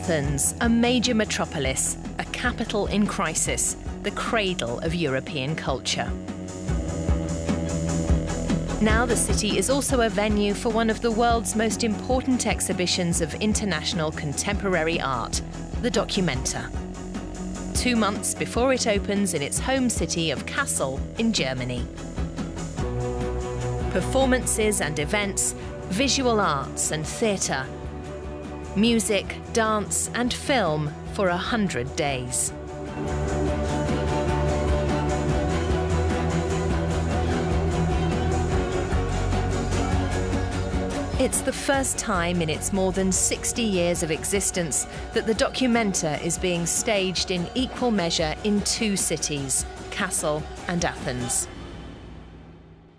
Athens, a major metropolis, a capital in crisis, the cradle of European culture. Now the city is also a venue for one of the world's most important exhibitions of international contemporary art, the Documenta. 2 months before it opens in its home city of Kassel in Germany. Performances and events, visual arts and theatre, music, dance and film for 100 days. It's the first time in its more than 60 years of existence that the Documenta is being staged in equal measure in 2 cities, Kassel and Athens.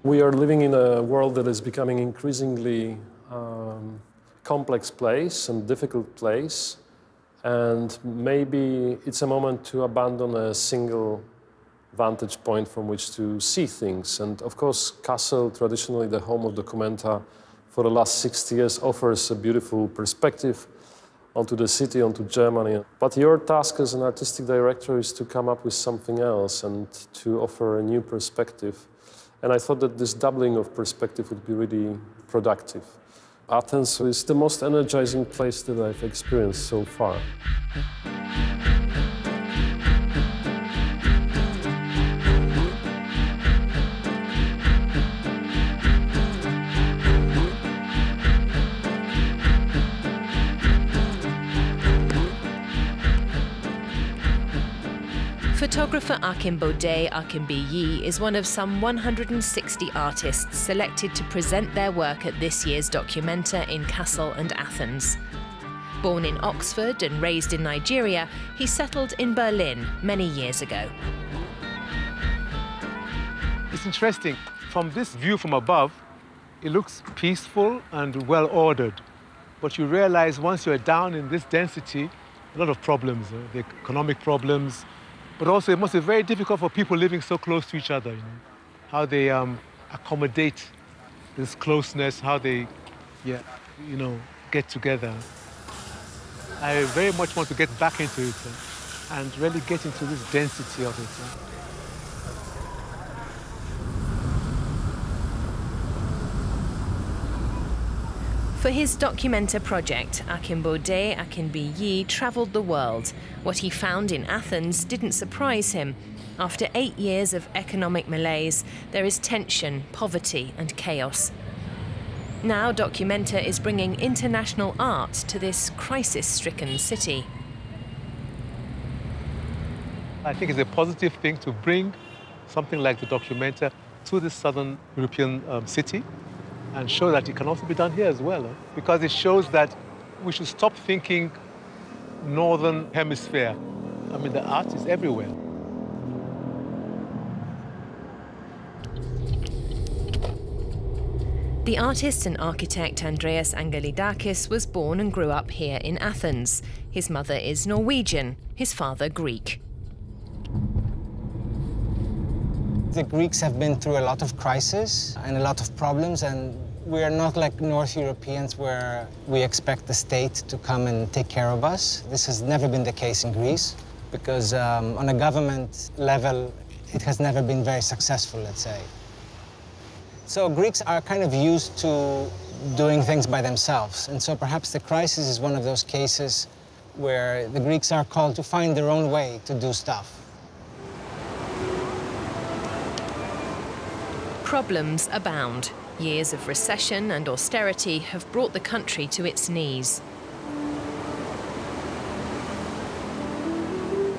We are living in a world that is becoming increasingly complex place and difficult place, and maybe it's a moment to abandon a single vantage point from which to see things. And of course, Kassel, traditionally the home of Documenta, for the last 60 years offers a beautiful perspective onto the city, onto Germany. But your task as an artistic director is to come up with something else and to offer a new perspective. And I thought that this doubling of perspective would be really productive. Athens is the most energizing place that I've experienced so far. Photographer AKINBODE is one of some 160 artists selected to present their work at this year's Documenta in Kassel and Athens. Born in Oxford and raised in Nigeria, he settled in Berlin many years ago. It's interesting. From this view from above, it looks peaceful and well-ordered. But you realize once you're down in this density, a lot of problems, the economic problems, but also it must be very difficult for people living so close to each other, how they accommodate this closeness, how they, get together. I very much want to get back into it and really get into this density of it. For his Documenta project, AKINBODE travelled the world. What he found in Athens didn't surprise him. After 8 years of economic malaise, there is tension, poverty and chaos. Now Documenta is bringing international art to this crisis-stricken city. I think it's a positive thing to bring something like the Documenta to this southern European city, and show that it can also be done here as well. Because it shows that we should stop thinking northern hemisphere. I mean, the art is everywhere. The artist and architect Andreas Angelidakis was born and grew up here in Athens. His mother is Norwegian, his father Greek. The Greeks have been through a lot of crisis and a lot of problems, and we are not like North Europeans where we expect the state to come and take care of us. This has never been the case in Greece because on a government level, it has never been very successful, let's say. So Greeks are kind of used to doing things by themselves, and so perhaps the crisis is one of those cases where the Greeks are called to find their own way to do stuff. Problems abound. Years of recession and austerity have brought the country to its knees.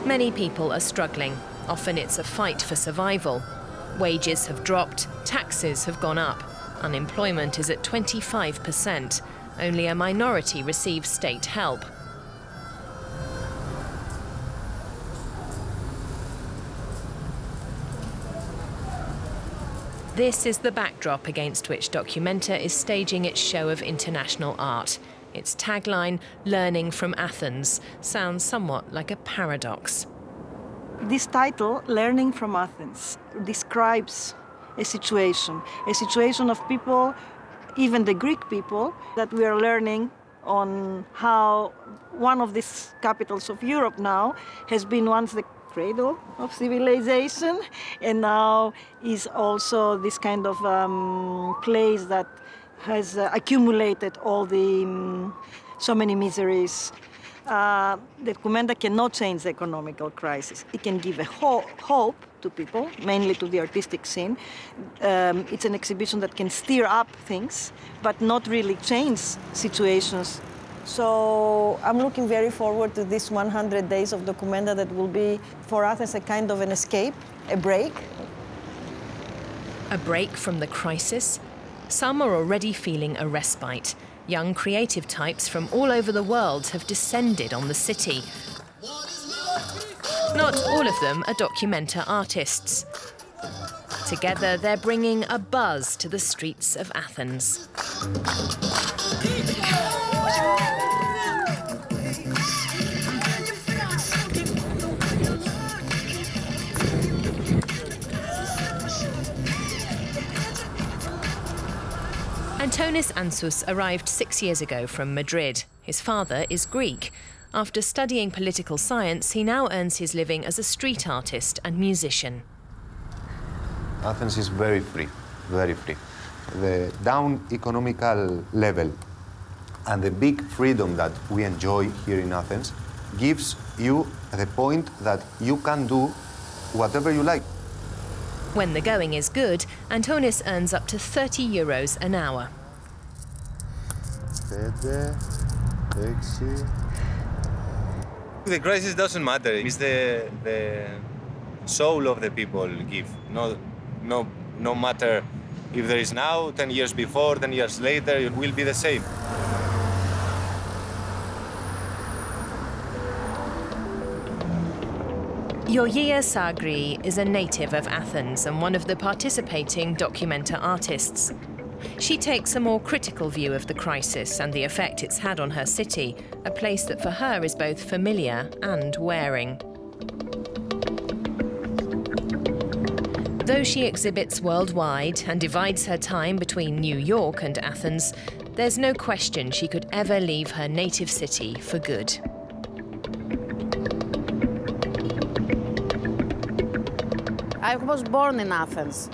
Many people are struggling. Often it's a fight for survival. Wages have dropped, taxes have gone up. Unemployment is at 25%. Only a minority receive state help. This is the backdrop against which Documenta is staging its show of international art. Its tagline, "Learning from Athens," sounds somewhat like a paradox. This title, Learning from Athens, describes a situation of people, even the Greek people, that we are learning on how one of these capitals of Europe now has been once the cradle of civilization, and now is also this kind of place that has accumulated all the so many miseries. The documenta cannot change the economical crisis. It can give a hope to people, mainly to the artistic scene. It's an exhibition that can steer up things, but not really change situations. So I'm looking very forward to this 100 days of documenta that will be, for Athens, a kind of an escape, a break. A break from the crisis? Some are already feeling a respite. Young creative types from all over the world have descended on the city. Not all of them are documenta artists. Together, they're bringing a buzz to the streets of Athens. ANTONIS arrived 6 years ago from Madrid. His father is Greek. After studying political science, he now earns his living as a street artist and musician. Athens is very free, very free. The down economical level and the big freedom that we enjoy here in Athens gives you the point that you can do whatever you like. When the going is good, ANTONIS earns up to 30 euros an hour. The crisis doesn't matter. It's the soul of the people give. No matter if there is now, 10 years before, 10 years later, it will be the same. Yanis Sagri is a native of Athens and one of the participating documenta artists. She takes a more critical view of the crisis and the effect it's had on her city, a place that for her is both familiar and wearing. Though she exhibits worldwide and divides her time between New York and Athens, there's no question she could ever leave her native city for good. I was born in Athens,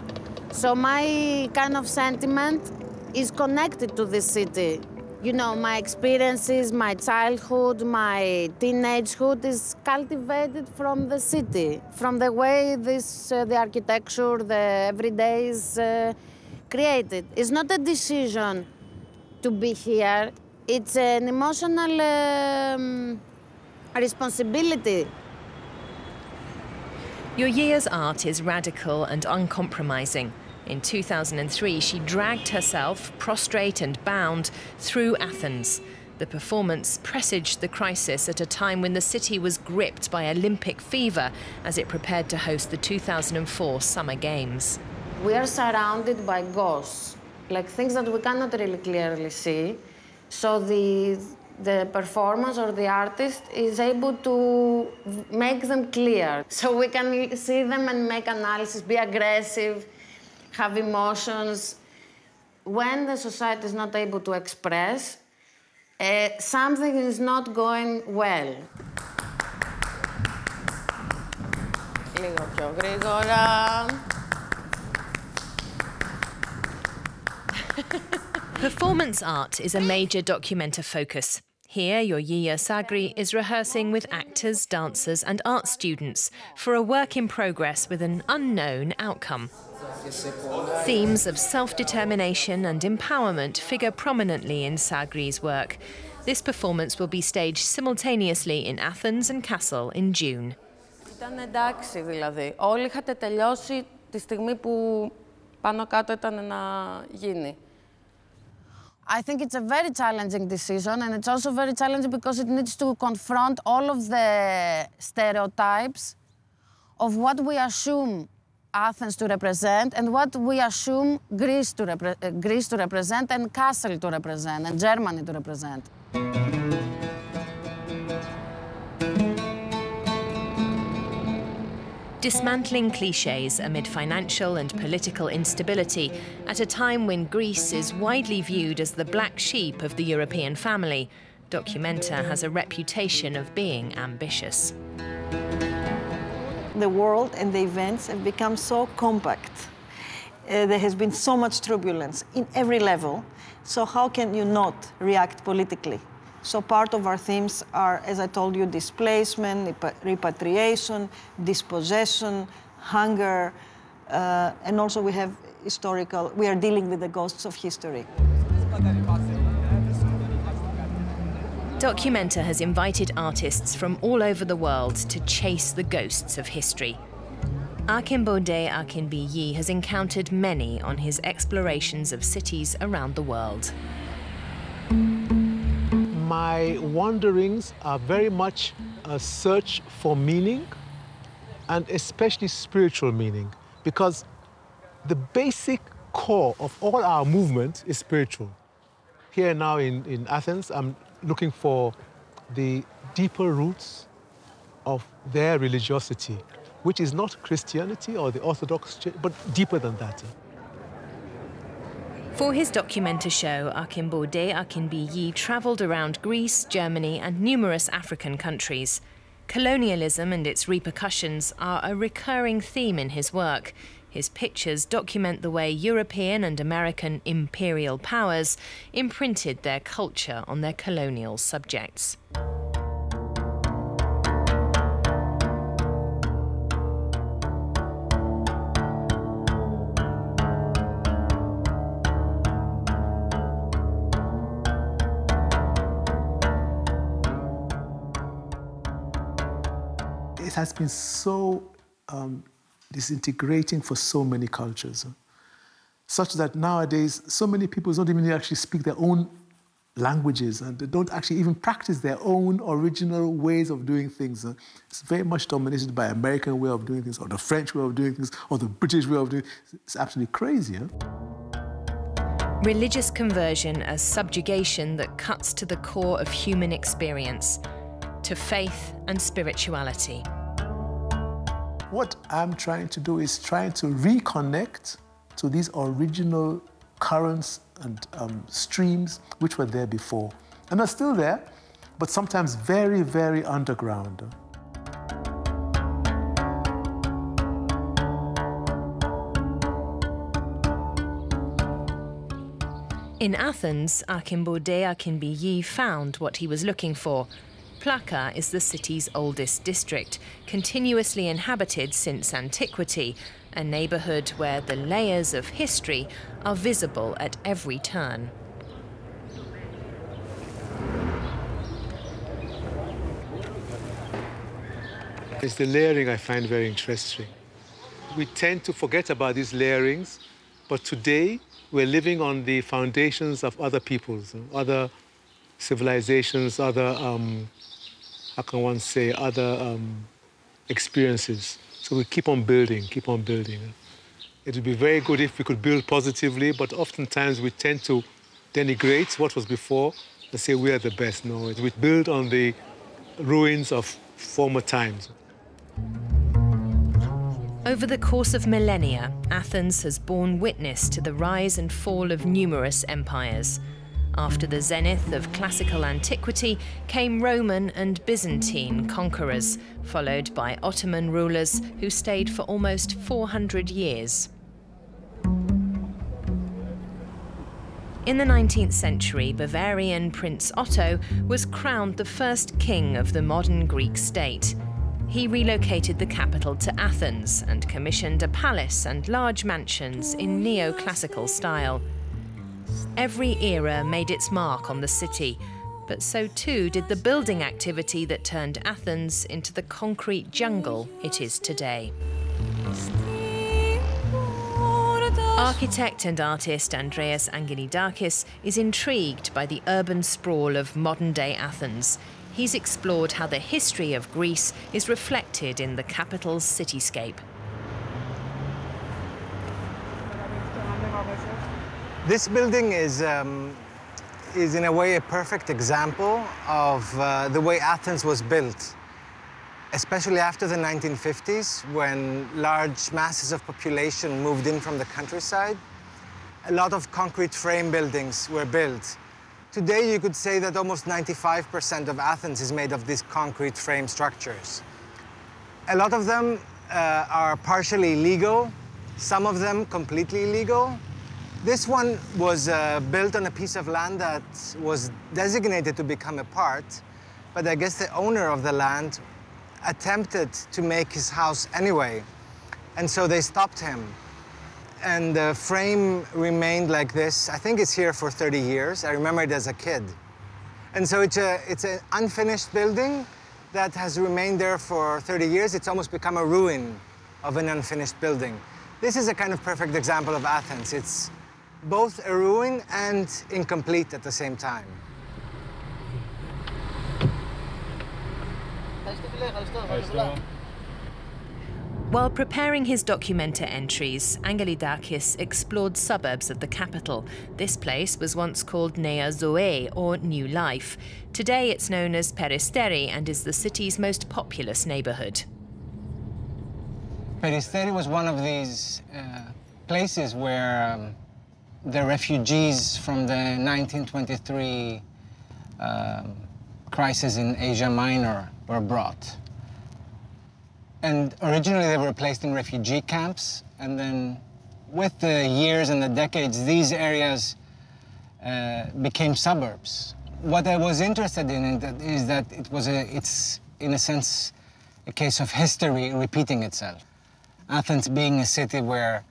so my kind of sentiment is connected to this city. You know, my experiences, my childhood, my teenagehood is cultivated from the city, from the way the architecture, the everyday is created. It's not a decision to be here, it's an emotional responsibility. Yanis' art is radical and uncompromising. In 2003, she dragged herself, prostrate and bound, through Athens. The performance presaged the crisis at a time when the city was gripped by Olympic fever as it prepared to host the 2004 Summer Games. We are surrounded by ghosts, like things that we cannot really clearly see. So the performance or the artist is able to make them clear. So we can see them and make analysis, be aggressive, have emotions. When the society is not able to express, something is not going well. Λίγο πιο γρήγορα. Performance art is a major documenta focus. Here, Yanis Sagri is rehearsing with actors, dancers and art students for a work in progress with an unknown outcome. Themes of self-determination and empowerment figure prominently in Sagri's work. This performance will be staged simultaneously in Athens and Kassel in June. Ήταν εντάξει δηλαδή. Όλοι είχατε τελειώσει τη στιγμή που πάνω κάτω ήταν να γίνει. I think it's a very challenging decision, and it's also very challenging because it needs to confront all of the stereotypes of what we assume Athens to represent and what we assume Greece to represent and Kassel to represent and Germany to represent. Dismantling clichés amid financial and political instability at a time when Greece is widely viewed as the black sheep of the European family, Documenta has a reputation of being ambitious. The world and the events have become so compact. There has been so much turbulence in every level, so how can you not react politically? So part of our themes are, as I told you, displacement, repatriation, dispossession, hunger, and also we are dealing with the ghosts of history. Documenta has invited artists from all over the world to chase the ghosts of history. AKINBODE AKINBIYI has encountered many on his explorations of cities around the world. My wanderings are very much a search for meaning, and especially spiritual meaning, because the basic core of all our movement is spiritual. Here now in Athens, I'm looking for the deeper roots of their religiosity, which is not Christianity or the Orthodox Church, but deeper than that. For his Documenta show, AKINBODE AKINBIYI travelled around Greece, Germany and numerous African countries. Colonialism and its repercussions are a recurring theme in his work. His pictures document the way European and American imperial powers imprinted their culture on their colonial subjects. It has been so disintegrating for so many cultures, such that nowadays so many people don't even actually speak their own languages, and they don't actually even practice their own original ways of doing things. It's very much dominated by American way of doing things, or the French way of doing things, or the British way of doing things. It's absolutely crazy. Religious conversion as subjugation that cuts to the core of human experience, to faith and spirituality. What I'm trying to do is trying to reconnect to these original currents and streams which were there before. And are still there, but sometimes very, very underground. In Athens, AKINBODE AKINBIYI found what he was looking for. Plaka is the city's oldest district, continuously inhabited since antiquity, a neighbourhood where the layers of history are visible at every turn. It's the layering I find very interesting. We tend to forget about these layerings, but today we're living on the foundations of other peoples, other civilizations, other how can one say, other experiences. So we keep on building, keep on building. It would be very good if we could build positively, but oftentimes we tend to denigrate what was before and say we are the best. No, we build on the ruins of former times. Over the course of millennia, Athens has borne witness to the rise and fall of numerous empires. After the zenith of classical antiquity came Roman and Byzantine conquerors, followed by Ottoman rulers who stayed for almost 400 years. In the 19th century, Bavarian Prince Otto was crowned the first king of the modern Greek state. He relocated the capital to Athens and commissioned a palace and large mansions in neoclassical style. Every era made its mark on the city, but so too did the building activity that turned Athens into the concrete jungle it is today. Architect and artist Andreas Angelidakis is intrigued by the urban sprawl of modern-day Athens. He's explored how the history of Greece is reflected in the capital's cityscape. This building is in a way a perfect example of the way Athens was built. especially after the 1950s, when large masses of population moved in from the countryside. A lot of concrete frame buildings were built. Today, you could say that almost 95% of Athens is made of these concrete frame structures. A lot of them are partially legal, some of them completely illegal. This one was built on a piece of land that was designated to become a park, but I guess the owner of the land attempted to make his house anyway, and so they stopped him. And the frame remained like this. I think it's here for 30 years. I remember it as a kid. And so it's an unfinished building that has remained there for 30 years. It's almost become a ruin of an unfinished building. This is a kind of perfect example of Athens. It's both a ruin and incomplete at the same time. While preparing his documenta entries, Angelidakis explored suburbs of the capital. This place was once called Nea Zoe, or New Life. Today it's known as Peristeri and is the city's most populous neighborhood. Peristeri was one of these places where the refugees from the 1923 crisis in Asia Minor were brought. And originally they were placed in refugee camps, and then with the years and the decades, these areas became suburbs. What I was interested in is that it's, in a sense, a case of history repeating itself. Athens being a city where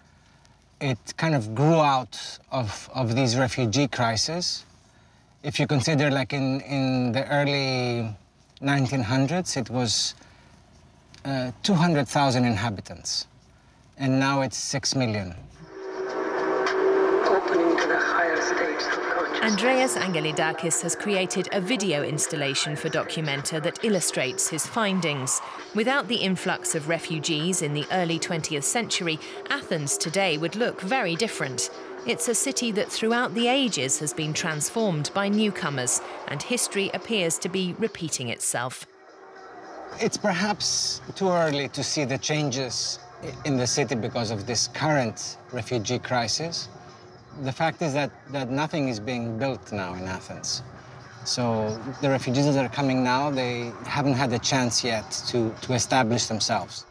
it kind of grew out of these refugee crises. If you consider, like in the early 1900s, it was 200,000 inhabitants, and now it's 6 million. Opening to the higher states of consciousness. Andreas Angelidakis has created a video installation for documenta that illustrates his findings. Without the influx of refugees in the early 20th century, Athens today would look very different. It's a city that throughout the ages has been transformed by newcomers, and history appears to be repeating itself. It's perhaps too early to see the changes in the city because of this current refugee crisis. The fact is that nothing is being built now in Athens. So the refugees that are coming now, they haven't had a chance yet to establish themselves.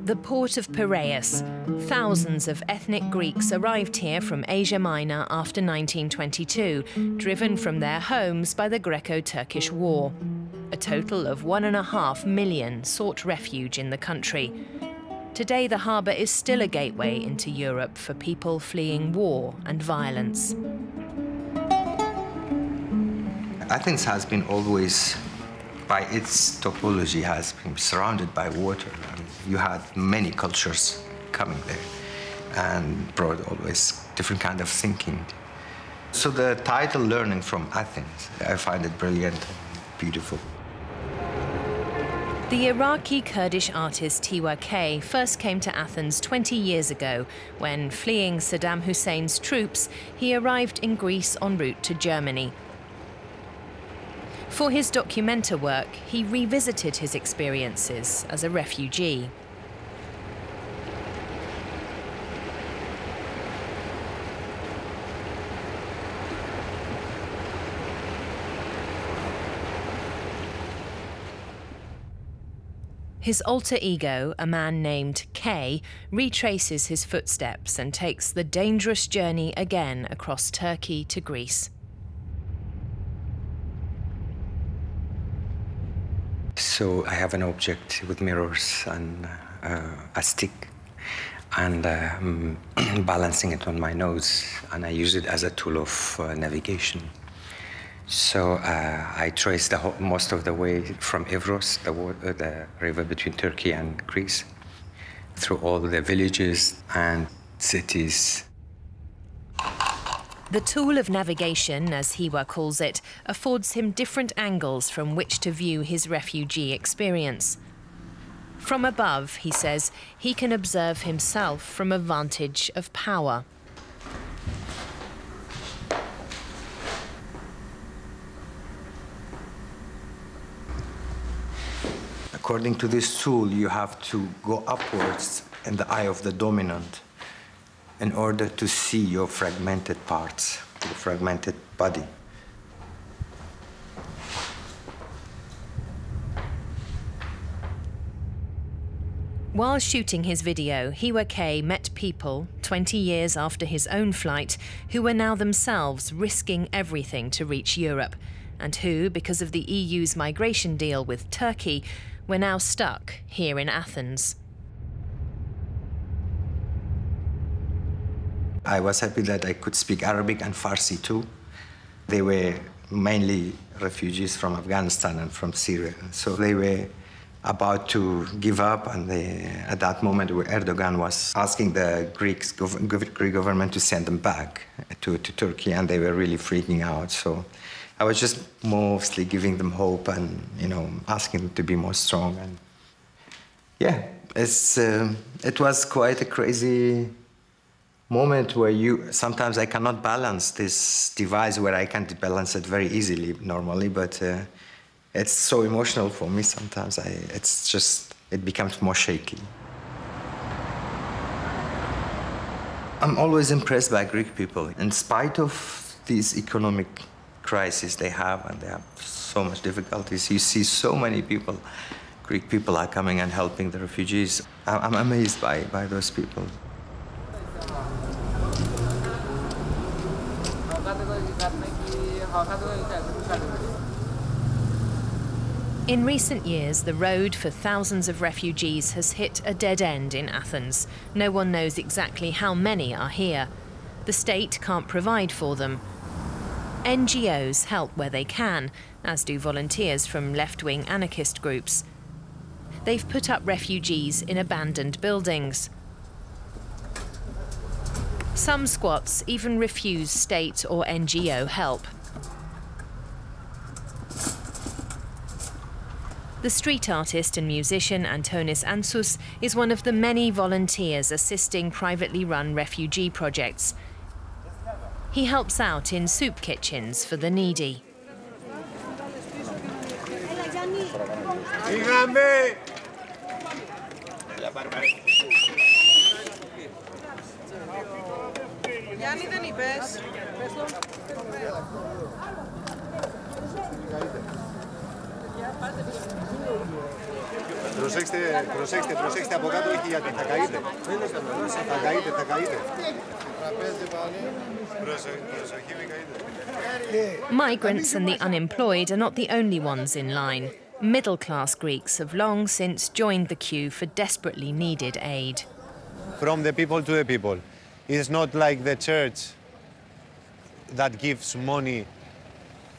The port of Piraeus. Thousands of ethnic Greeks arrived here from Asia Minor after 1922, driven from their homes by the Greco-Turkish War. A total of 1.5 million sought refuge in the country. Today, the harbour is still a gateway into Europe for people fleeing war and violence. Athens has been always, by its topology, has been surrounded by water. You had many cultures coming there and brought always different kind of thinking. So the title, Learning from Athens, I find it brilliant and beautiful. The Iraqi Kurdish artist Hiwa first came to Athens 20 years ago when, fleeing Saddam Hussein's troops, he arrived in Greece en route to Germany. For his documenta work, he revisited his experiences as a refugee. His alter ego, a man named K, retraces his footsteps and takes the dangerous journey again across Turkey to Greece. So I have an object with mirrors and a stick, and balancing it on my nose, and I use it as a tool of navigation. So I traced most of the way from Evros, the river between Turkey and Greece, through all the villages and cities. The tool of navigation, as Hiwa calls it, affords him different angles from which to view his refugee experience. From above, he says, he can observe himself from a vantage of power. According to this tool, you have to go upwards in the eye of the dominant in order to see your fragmented parts, your fragmented body. While shooting his video, Hiwa met people, 20 years after his own flight, who were now themselves risking everything to reach Europe, and who, because of the EU's migration deal with Turkey, were now stuck here in Athens. I was happy that I could speak Arabic and Farsi too. They were mainly refugees from Afghanistan and from Syria. So they were about to give up, and at that moment where Erdogan was asking the Greek government to send them back to Turkey, and they were really freaking out. So I was just mostly giving them hope and, you know, asking them to be more strong. And yeah, it was quite a crazy moment where sometimes I cannot balance this device where I can balance it very easily normally, but it's so emotional for me sometimes. It becomes more shaky. I'm always impressed by Greek people. In spite of these economic crisis they have, and they have so much difficulties, you see so many people, Greek people are coming and helping the refugees. I'm amazed by those people. In recent years, the road for thousands of refugees has hit a dead end in Athens. No one knows exactly how many are here. The state can't provide for them. NGOs help where they can, as do volunteers from left-wing anarchist groups. They've put up refugees in abandoned buildings. Some squats even refuse state or NGO help. The street artist and musician ANTONIS is one of the many volunteers assisting privately run refugee projects. He helps out in soup kitchens for the needy. Προσέξτε από κάτω έχει γιατί θα καείτε. Θα καείτε. Migrants and the unemployed are not the only ones in line. Middle-class Greeks have long since joined the queue for desperately needed aid. From the people to the people. It's not like the church that gives money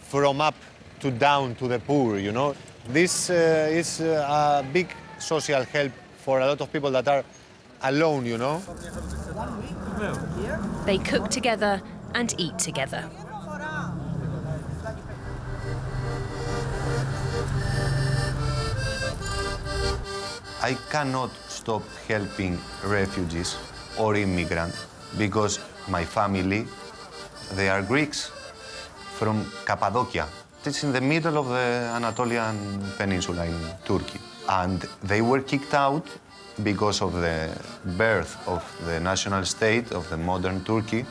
from up to down to the poor, you know. This is a big social help for a lot of people that are alone, you know. They cook together and eat together. I cannot stop helping refugees or immigrants because my family, they are Greeks from Cappadocia. It's in the middle of the Anatolian Peninsula in Turkey. And they were kicked out because of the birth of the national state of the modern Turkey.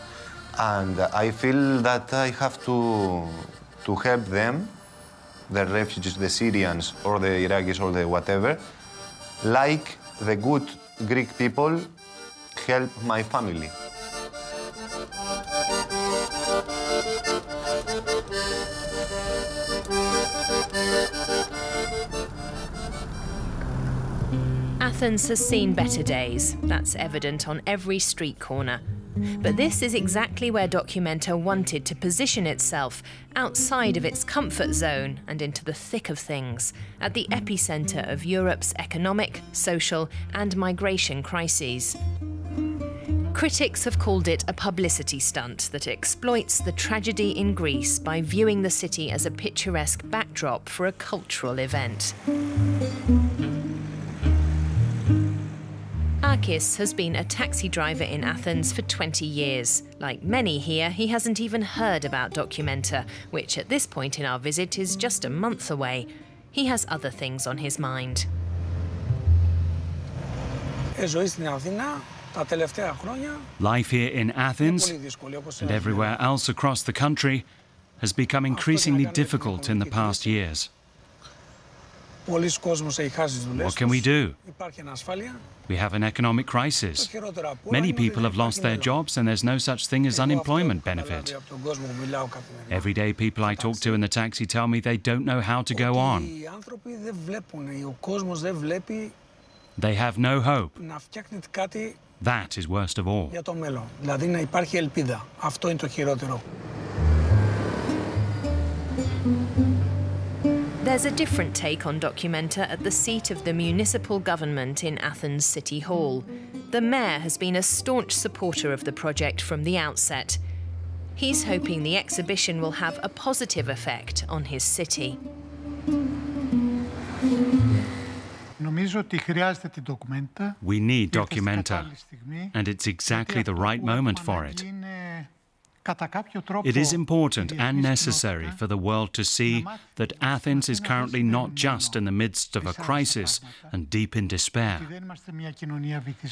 And I feel that I have to help them, the refugees, the Syrians or the Iraqis or the whatever, like the good Greek people help my family. Athens has seen better days. That's evident on every street corner. But this is exactly where Documenta wanted to position itself, outside of its comfort zone and into the thick of things, at the epicenter of Europe's economic, social and migration crises. Critics have called it a publicity stunt that exploits the tragedy in Greece by viewing the city as a picturesque backdrop for a cultural event. Akis has been a taxi driver in Athens for 20 years. Like many here, he hasn't even heard about documenta, which at this point in our visit is just a month away. He has other things on his mind. Life here in Athens and everywhere else across the country has become increasingly difficult in the past years. What can we do? We have an economic crisis. Many people have lost their jobs and there's no such thing as unemployment benefit. Everyday people I talk to in the taxi tell me they don't know how to go on. They have no hope. That is worst of all. There's a different take on documenta at the seat of the municipal government in Athens City Hall. The mayor has been a staunch supporter of the project from the outset. He's hoping the exhibition will have a positive effect on his city. We need documenta, and it's exactly the right moment for it. It is important and necessary for the world to see that Athens is currently not just in the midst of a crisis and deep in despair,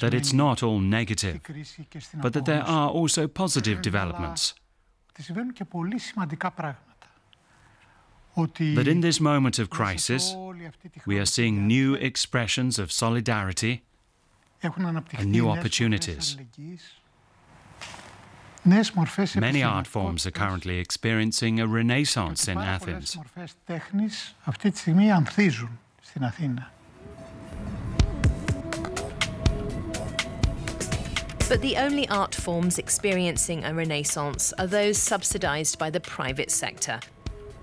that it's not all negative, but that there are also positive developments. That in this moment of crisis, we are seeing new expressions of solidarity and new opportunities. Many art forms are currently experiencing a renaissance in Athens. But the only art forms experiencing a renaissance are those subsidized by the private sector.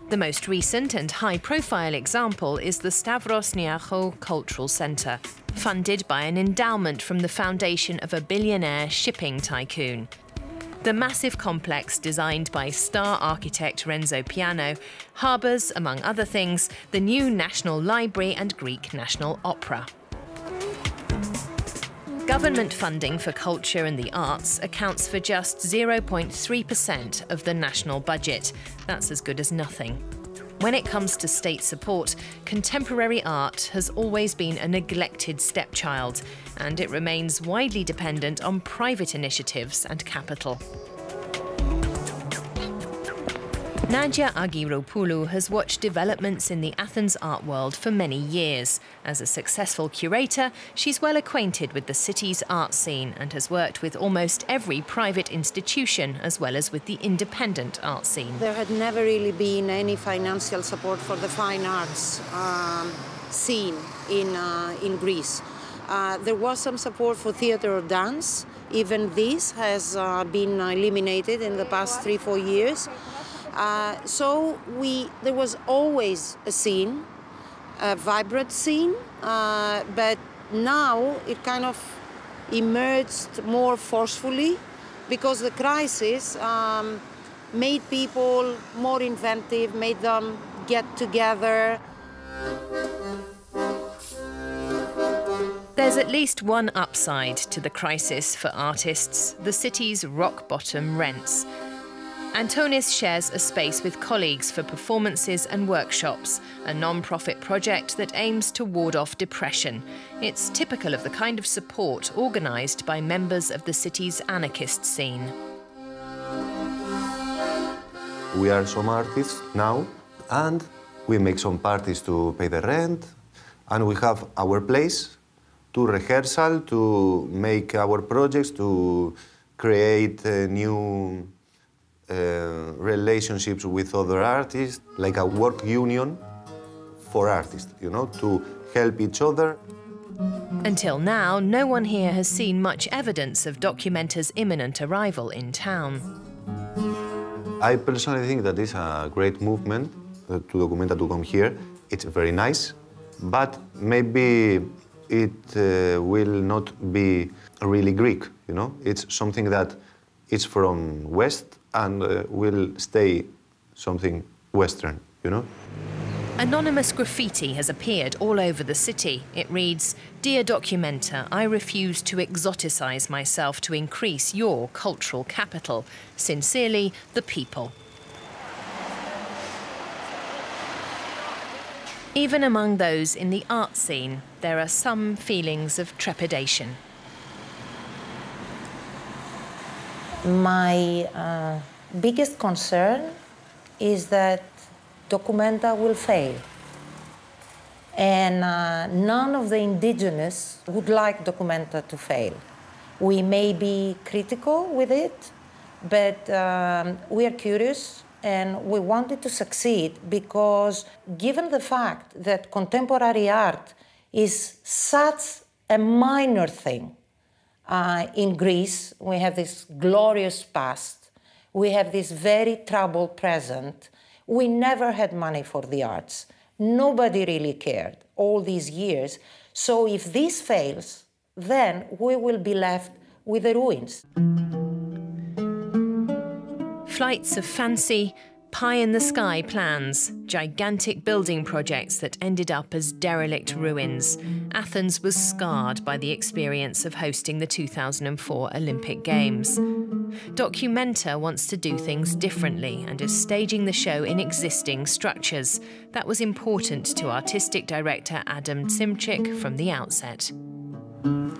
The most recent and high-profile example is the Stavros Niarchou Cultural Centre, funded by an endowment from the foundation of a billionaire shipping tycoon. The massive complex, designed by star architect Renzo Piano, harbours, among other things, the new National Library and Greek National Opera. Government funding for culture and the arts accounts for just 0.3% of the national budget. That's as good as nothing. When it comes to state support, contemporary art has always been a neglected stepchild, and it remains widely dependent on private initiatives and capital. Nadia Agiropoulou has watched developments in the Athens art world for many years. As a successful curator, she's well acquainted with the city's art scene and has worked with almost every private institution as well as with the independent art scene. There had never really been any financial support for the fine arts scene in Greece. There was some support for theatre or dance. Even this has been eliminated in the past 3-4 years. So there was always a scene, a vibrant scene, but now it kind of emerged more forcefully because the crisis made people more inventive, made them get together. There's at least one upside to the crisis for artists: the city's rock-bottom rents. ANTONIS shares a space with colleagues for performances and workshops, a non-profit project that aims to ward off depression. It's typical of the kind of support organised by members of the city's anarchist scene. We are some artists now, and we make some parties to pay the rent, and we have our place to rehearsal, to make our projects, to create new relationships with other artists, like a work union for artists, you know, to help each other. Until now, no one here has seen much evidence of documenta's imminent arrival in town. I personally think that it's a great movement to Documenta to come here. It's very nice, but maybe it will not be really Greek, you know? It's something that is from West and will stay something Western, you know? Anonymous graffiti has appeared all over the city. It reads, "Dear documenta, I refuse to exoticize myself to increase your cultural capital. Sincerely, the people." Even among those in the art scene, there are some feelings of trepidation. My biggest concern is that documenta will fail. And none of the indigenous would like documenta to fail. We may be critical with it, but we are curious and we want it to succeed because given the fact that contemporary art is such a minor thing, in Greece, we have this glorious past. We have this very troubled present. We never had money for the arts. Nobody really cared all these years. So if this fails, then we will be left with the ruins. Flights of fancy, pie-in-the-sky plans, gigantic building projects that ended up as derelict ruins. Athens was scarred by the experience of hosting the 2004 Olympic Games. Documenta wants to do things differently and is staging the show in existing structures. That was important to artistic director Adam Szymczyk from the outset.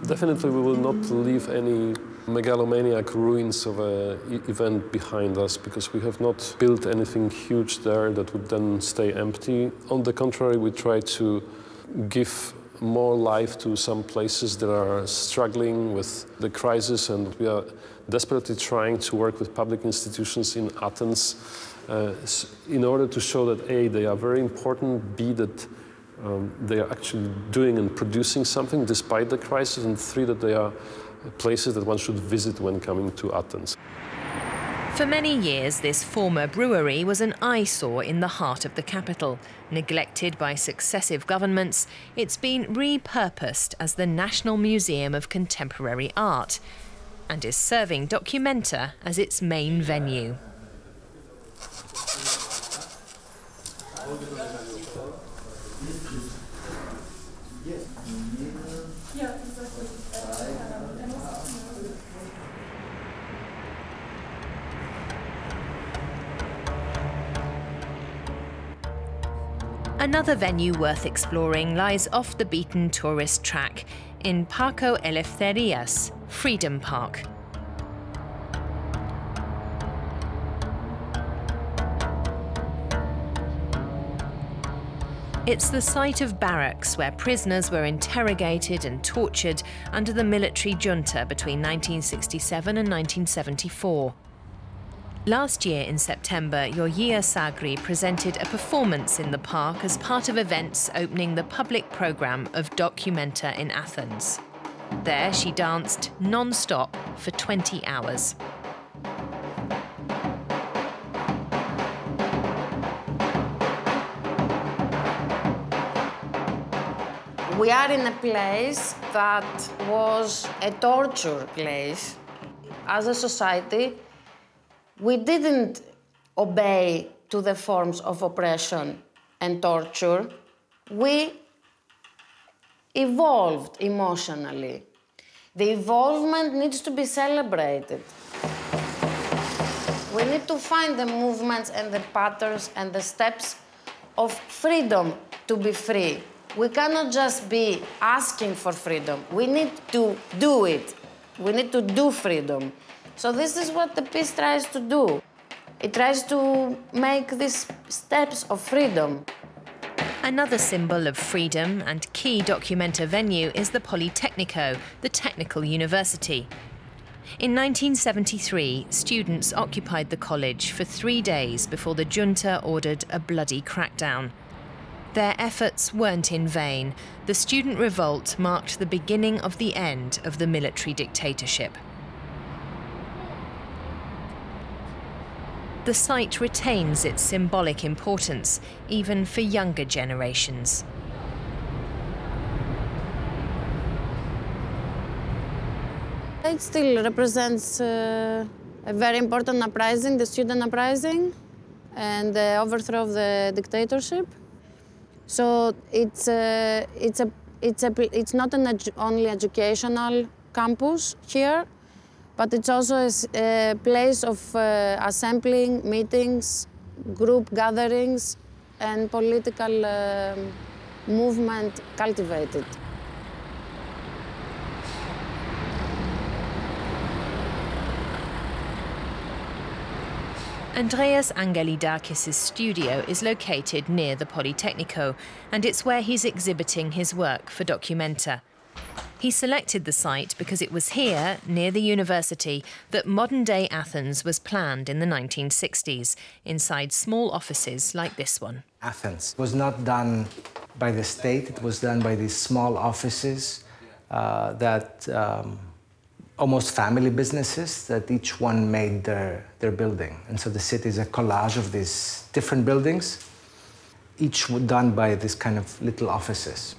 Definitely we will not leave any megalomaniac ruins of an event behind us because we have not built anything huge there that would then stay empty. On the contrary, we try to give more life to some places that are struggling with the crisis, and we are desperately trying to work with public institutions in Athens in order to show that A, they are very important, B, that they are actually doing and producing something despite the crisis, and 3, that they are places that one should visit when coming to Athens. For many years, this former brewery was an eyesore in the heart of the capital. Neglected by successive governments, it's been repurposed as the National Museum of Contemporary Art and is serving documenta as its main venue. Another venue worth exploring lies off the beaten tourist track in Parko Eleftherias, Freedom Park. It's the site of barracks where prisoners were interrogated and tortured under the military junta between 1967 and 1974. Last year in September, your Sagri presented a performance in the park as part of events opening the public programme of Documenta in Athens. There she danced non-stop for 20 hours. We are in a place that was a torture place. As a society, we didn't obey to the forms of oppression and torture. We evolved emotionally. The evolvement needs to be celebrated. We need to find the movements and the patterns and the steps of freedom to be free. We cannot just be asking for freedom. We need to do it. We need to do freedom. So this is what the piece tries to do. It tries to make these steps of freedom. Another symbol of freedom and key documenta venue is the Polytechnico, the technical university. In 1973, students occupied the college for 3 days before the junta ordered a bloody crackdown. Their efforts weren't in vain. The student revolt marked the beginning of the end of the military dictatorship. The site retains its symbolic importance, even for younger generations. It still represents a very important uprising, the student uprising, and the overthrow of the dictatorship. So it's not only educational campus here, but it's also a place of assembling, meetings, group gatherings, and political movement cultivated. Andreas Angelidakis' studio is located near the Polytechnico, and it's where he's exhibiting his work for Documenta. He selected the site because it was here, near the university, that modern-day Athens was planned in the 1960s, inside small offices like this one. Athens was not done by the state, it was done by these small offices that almost family businesses that each one made their building. And so the city is a collage of these different buildings, each done by this kind of little offices.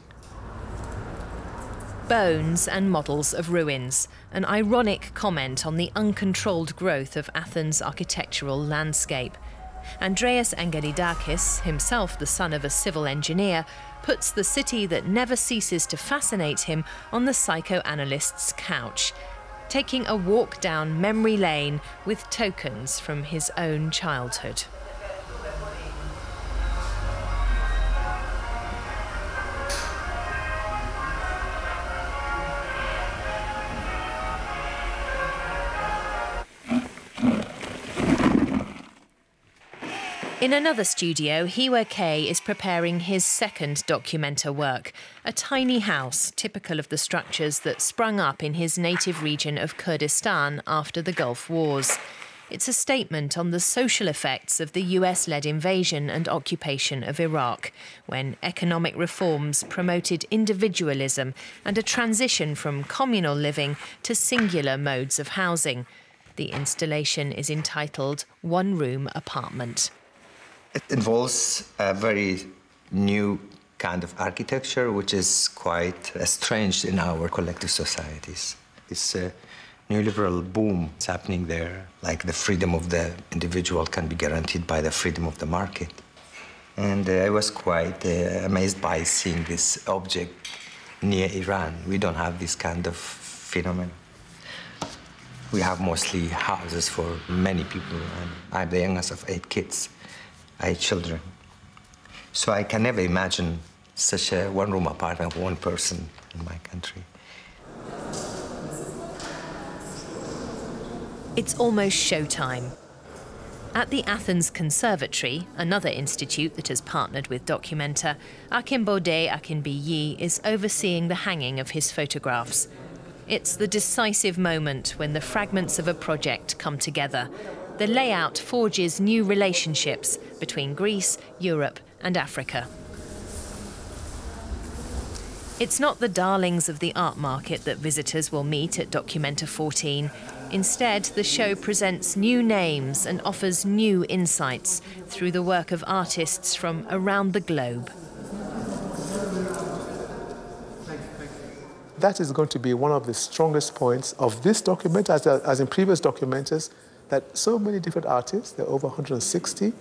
Bones and models of ruins, an ironic comment on the uncontrolled growth of Athens' architectural landscape. Andreas Angelidakis, himself the son of a civil engineer, puts the city that never ceases to fascinate him on the psychoanalyst's couch, taking a walk down memory lane with tokens from his own childhood. In another studio, Hiwa is preparing his second Documenta work, a tiny house typical of the structures that sprung up in his native region of Kurdistan after the Gulf Wars. It's a statement on the social effects of the US-led invasion and occupation of Iraq, when economic reforms promoted individualism and a transition from communal living to singular modes of housing. The installation is entitled One-Room Apartment. It involves a very new kind of architecture, which is quite strange in our collective societies. This neoliberal boom is happening there, like the freedom of the individual can be guaranteed by the freedom of the market. And I was quite amazed by seeing this object near Iran. We don't have this kind of phenomenon. We have mostly houses for many people, and I'm the youngest of 8 kids. 8 children. So I can never imagine such a one-room apartment for one person in my country. It's almost showtime. At the Athens Conservatory, another institute that has partnered with Documenta, AKINBODE AKINBIYI is overseeing the hanging of his photographs. It's the decisive moment when the fragments of a project come together. The layout forges new relationships between Greece, Europe, and Africa. It's not the darlings of the art market that visitors will meet at Documenta 14. Instead, the show presents new names and offers new insights through the work of artists from around the globe. That is going to be one of the strongest points of this document, as in previous documentas, that so many different artists, there are over 160,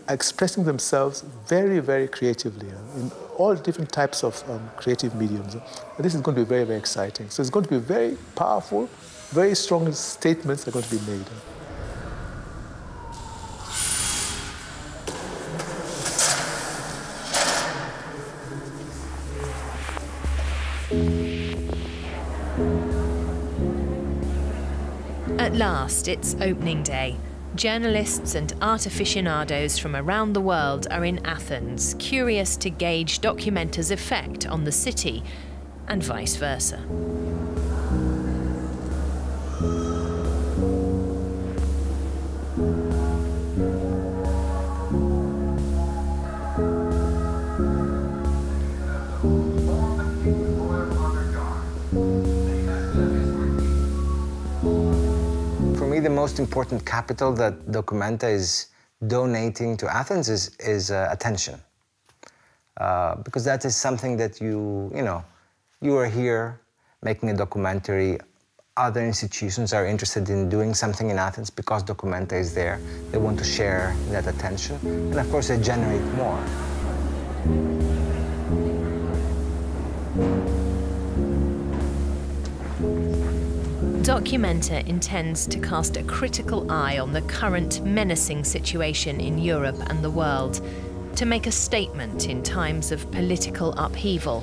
are expressing themselves very, very creatively in all different types of creative mediums. And this is going to be very, very exciting. So it's going to be very powerful, very strong statements are going to be made. At last, it's opening day. Journalists and art aficionados from around the world are in Athens, curious to gauge Documenta's effect on the city, and vice versa. The most important capital that Documenta is donating to Athens is attention, because that is something that you are here making a documentary other institutions are interested in doing something in Athens because Documenta is there. They want to share that attention, and of course they generate more. Documenta intends to cast a critical eye on the current menacing situation in Europe and the world, to make a statement in times of political upheaval.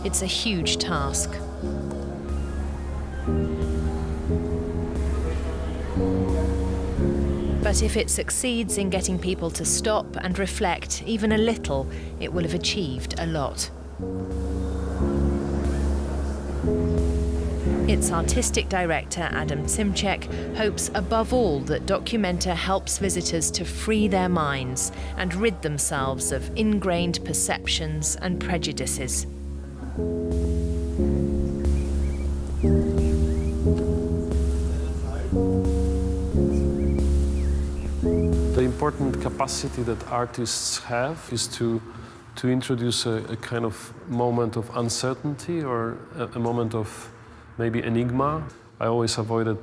It's a huge task. But if it succeeds in getting people to stop and reflect even a little, it will have achieved a lot. Its artistic director, Adam Szymczyk, hopes above all that Documenta helps visitors to free their minds and rid themselves of ingrained perceptions and prejudices. The important capacity that artists have is to introduce a kind of moment of uncertainty or a moment of maybe enigma. I always avoided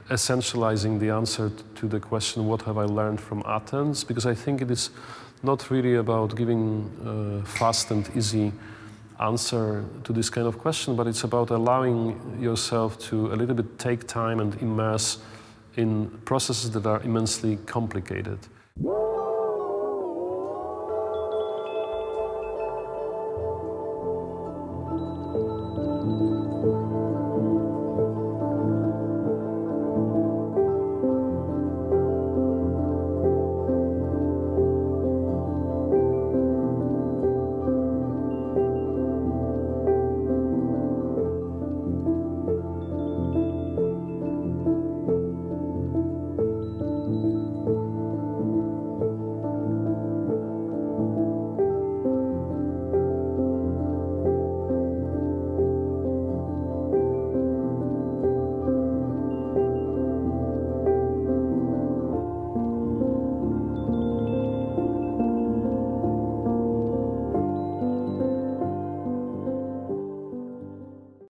essentializing the answer to the question, what have I learned from Athens? Because I think it is not really about giving a fast and easy answer to this kind of question, but it's about allowing yourself to a little bit take time and immerse in processes that are immensely complicated.